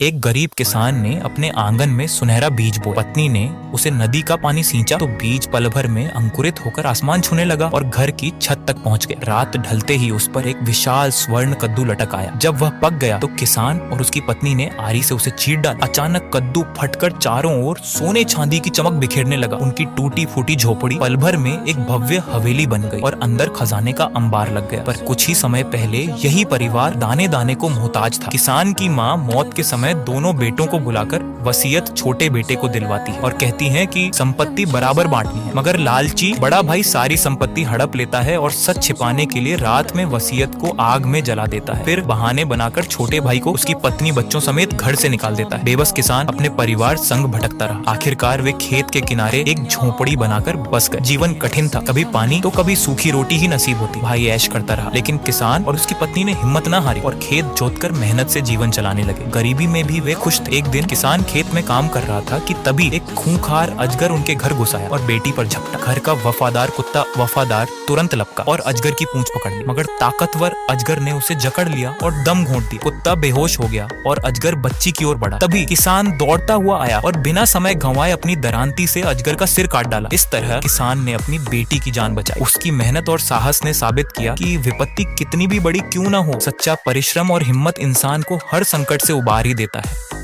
एक गरीब किसान ने अपने आंगन में सुनहरा बीज बोया। पत्नी ने उसे नदी का पानी सींचा तो बीज पल भर में अंकुरित होकर आसमान छूने लगा और घर की छत तक पहुंच गया। रात ढलते ही उस पर एक विशाल स्वर्ण कद्दू लटक आया। जब वह पक गया तो किसान और उसकी पत्नी ने आरी से उसे चीर डाला। अचानक कद्दू फटकर चारों ओर सोने चांदी की चमक बिखेरने लगा। उनकी टूटी फूटी झोपड़ी पल भर में एक भव्य हवेली बन गई और अंदर खजाने का अंबार लग गया। पर कुछ ही समय पहले यही परिवार दाने दाने को मोहताज था। किसान की माँ मौत के समय दोनों बेटों को बुलाकर वसीयत छोटे बेटे को दिलवाती है और कहती है कि संपत्ति बराबर बांटनी है। मगर लालची बड़ा भाई सारी संपत्ति हड़प लेता है और सच छिपाने के लिए रात में वसीयत को आग में जला देता है। फिर बहाने बनाकर छोटे भाई को उसकी पत्नी बच्चों समेत घर से निकाल देता है। बेबस किसान अपने परिवार संग भटकता रहा। आखिरकार वे खेत के किनारे एक झोपड़ी बनाकर बस गए। जीवन कठिन था, कभी पानी तो कभी सूखी रोटी ही नसीब होती। भाई ऐश करता रहा, लेकिन किसान और उसकी पत्नी ने हिम्मत न हारी और खेत जोतकर मेहनत से जीवन चलाने लगे। गरीबी में भी वे खुश थे। एक दिन किसान खेत में काम कर रहा था कि तभी एक खूंखार अजगर उनके घर घुस आया और बेटी पर झपटा। घर का वफादार कुत्ता वफादार तुरंत लपका और अजगर की पूंछ पकड़ ली, मगर ताकतवर अजगर ने उसे जकड़ लिया और दम घोंट दिया। कुत्ता बेहोश हो गया और अजगर बच्ची की ओर बढ़ा। तभी किसान दौड़ता हुआ आया और बिना समय गंवाए अपनी दरांती से अजगर का सिर काट डाला। इस तरह किसान ने अपनी बेटी की जान बचाई। उसकी मेहनत और साहस ने साबित किया कि विपत्ति कितनी भी बड़ी क्यों न हो, सच्चा परिश्रम और हिम्मत इंसान को हर संकट से उबार ही देता है।